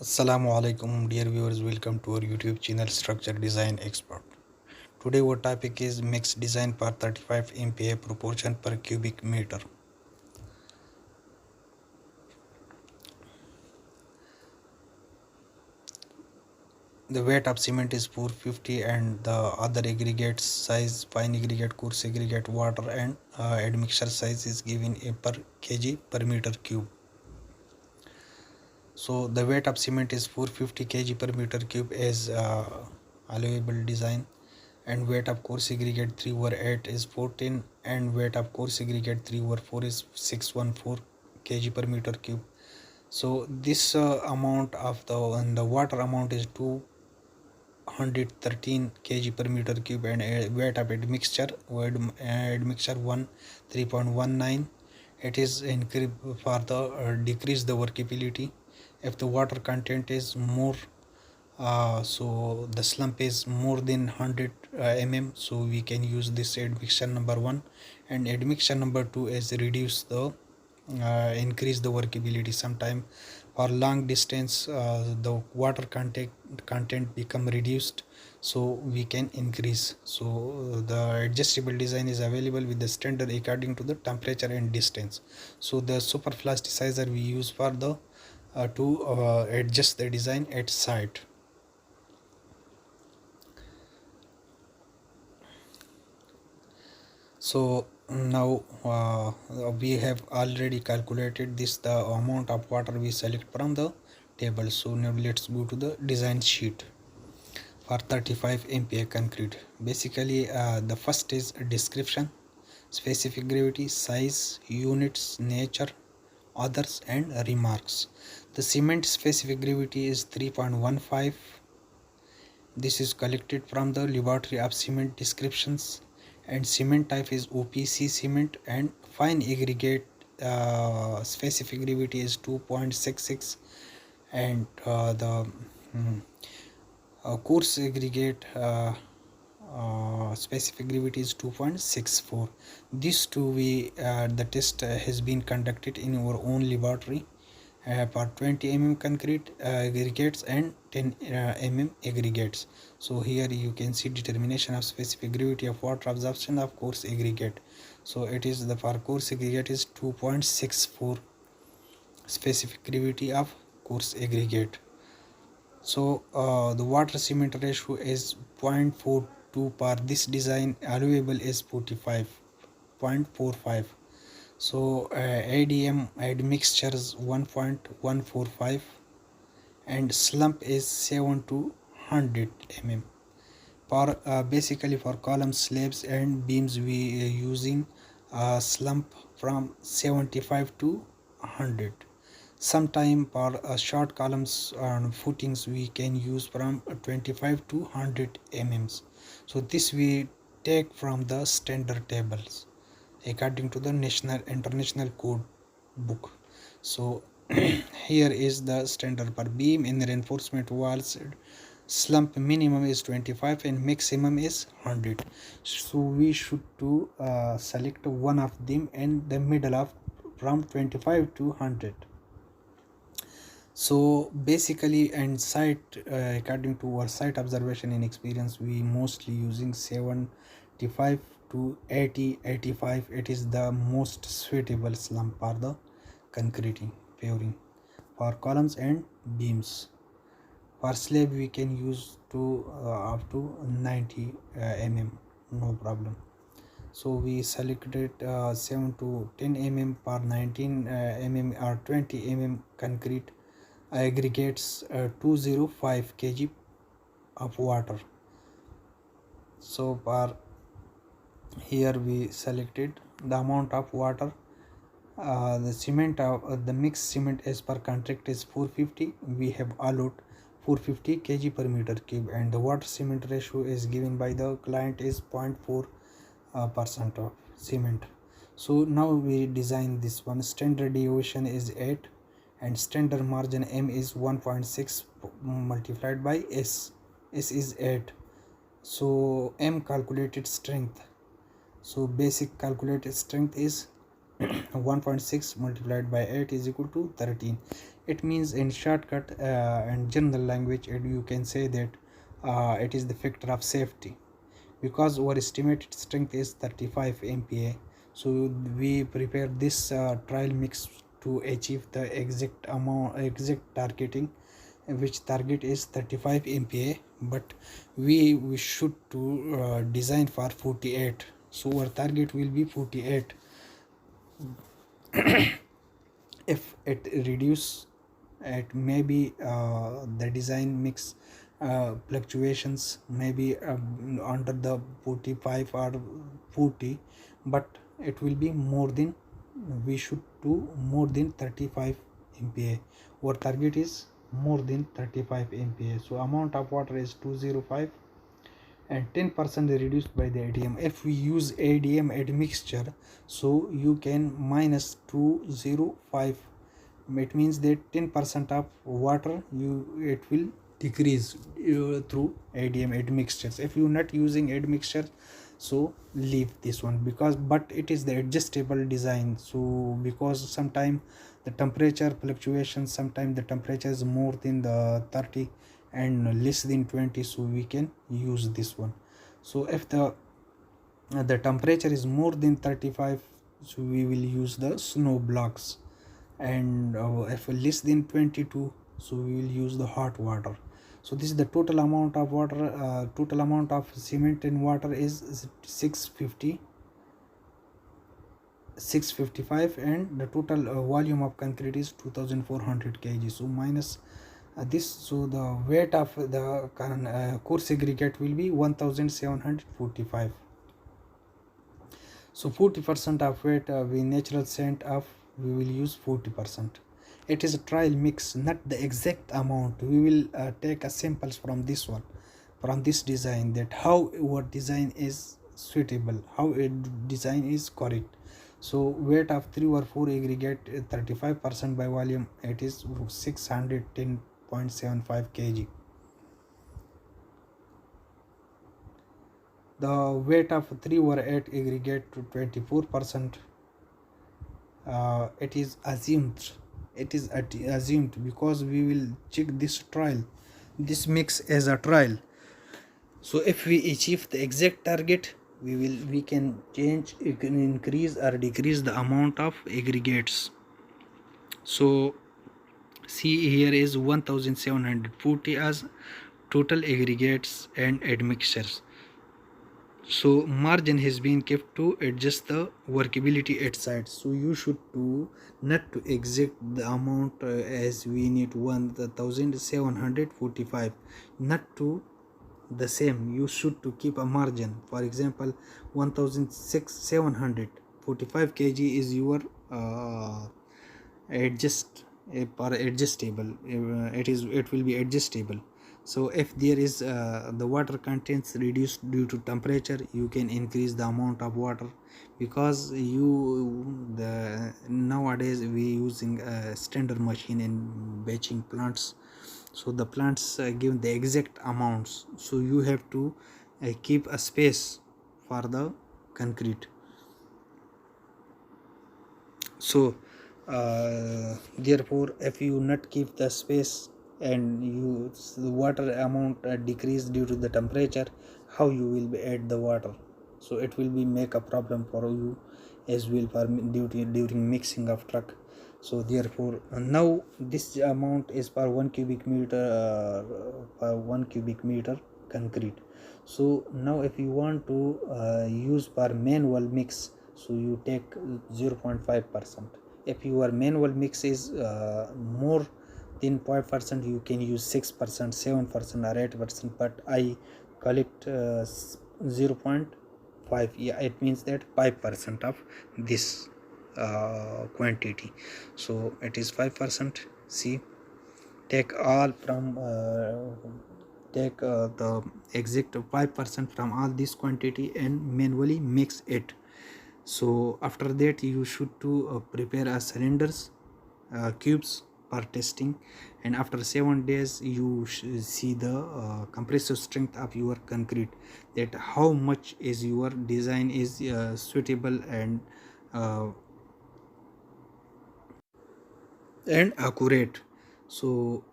Assalamu alaikum, dear viewers. Welcome to our YouTube channel Structure Design Expert. Today our topic is mixed design for 35 MPa proportion per cubic meter. The weight of cement is 450 and the other aggregates size, fine aggregate, coarse aggregate, water and admixture size is given per kg per meter cube. So the weight of cement is 450 kg per meter cube as allowable design, and weight of coarse aggregate 3 over 8 is 14, and weight of coarse aggregate 3 over 4 is 614 kg per meter cube. So this amount of the water amount is 213 kg per meter cube, and weight of admixture 1 3.19. It is increased for the decrease the workability. If the water content is more, so the slump is more than 100 so we can use this admixture number 1, and admixture number 2 is reduce the increase the workability. Sometime for long distance the water content become reduced, so we can increase. So the adjustable design is available with the standard according to the temperature and distance. So the super plasticizer we use for the to adjust the design at site. So now we have already calculated this, the amount of water we select from the table. So now let's go to the design sheet for 35 MPa concrete. Basically the first is a description, specific gravity, size, units, nature, others and remarks. The cement specific gravity is 3.15. This is collected from the laboratory of cement descriptions, and cement type is OPC cement, and fine aggregate specific gravity is 2.66, and the coarse aggregate specific gravity is 2.64. These two the test has been conducted in our own laboratory for 20 concrete aggregates and 10 aggregates. So here you can see determination of specific gravity of water absorption of coarse aggregate. So it is the for coarse aggregate is 2.64 specific gravity of coarse aggregate. So the water cement ratio is 0.42. Per this design allowable is 45.45. So ADM admixtures 1.145, and slump is 7 to 100 for basically for column slabs and beams we using slump from 75 to 100. Sometime for short columns and footings we can use from 25 to 100 So this we take from the standard tables according to the national international code book. So here is the standard per beam in reinforcement walls. Slump minimum is 25 and maximum is 100. So we should to select one of them and the middle of from 25 to 100. So basically, and site according to our site observation and experience, we mostly using 75 to 80 85. It is the most suitable slump for the concreting pouring for columns and beams. For slab we can use to up to 90 no problem. So we selected 7 to 10 per 19 or 20 concrete aggregates 205 kg of water. So for here we selected the amount of water. The cement the mixed cement as per contract is 450. We have allowed 450 kg per meter cube, and the water cement ratio is given by the client is 0.4 percent of cement. So now we design this one. Standard deviation is 8, and standard margin M is 1.6 multiplied by S. S is 8. So M calculated strength. So basic calculated strength is 1.6 multiplied by 8 is equal to 13. It means in shortcut and general language you can say that it is the factor of safety, because our estimated strength is 35 MPa. So we prepare this trial mix to achieve the exact targeting, which target is 35 MPa, but we should to design for 48. So our target will be 48. If it reduce, it may be the design mix fluctuations maybe under the 45 or 40, but it will be more than, we should do more than 35 MPa. Our target is more than 35 MPa. So amount of water is 205 and 10% reduced by the ADM. If we use ADM admixture, so you can minus 205. It means that 10% of water it will decrease through ADM admixtures. If you not using admixture, so leave this one, because but it is the adjustable design. So because sometimes the temperature fluctuations, sometimes the temperature is more than the 30 and less than 20, so we can use this one. So if the temperature is more than 35, so we will use the snow blocks, and if less than 22, so we will use the hot water. So this is the total amount of water, total amount of cement and water is 655, and the total volume of concrete is 2400 kg. So minus this, so the weight of the coarse aggregate will be 1745. So 40% of weight we natural sand of we will use 40%. It is a trial mix, not the exact amount. We will take a samples from this one, from this design, that how our design is suitable, how a design is correct. So weight of 3 or 4 aggregate 35% by volume, it is 610.75 kg. The weight of 3 or 8 aggregate to 24%, it is assumed, because we will check this trial, this mix as a trial. So if we achieve the exact target, we can change, you can increase or decrease the amount of aggregates. So see, here is 1740 as total aggregates and admixtures. So margin has been kept to adjust the workability at site. So you should do not to exact the amount as we need 1745, not to the same. You should to keep a margin. For example, 1745 kg is your adjustable. It will be adjustable. So if there is the water contents reduced due to temperature, you can increase the amount of water, because nowadays we using a standard machine in batching plants. So the plants give the exact amounts, so you have to keep a space for the concrete. So therefore if you not keep the space and the water amount decrease due to the temperature, how you will be add the water? So it will be make a problem for you as well for during mixing of truck. So therefore now this amount is per 1 cubic meter per 1 cubic meter concrete. So now if you want to use per manual mix, so you take 0.5%. if your manual mix is more than 5%, you can use 6%, 7% or 8%, but I collect 0.5. Yeah, it means that 5% of this quantity, so it is 5%. See, take all from take the exact 5% from all this quantity and manually mix it. So after that you should to prepare a cylinders cubes for testing, and after 7 days you see the compressive strength of your concrete, that how much is your design is suitable and and accurate. So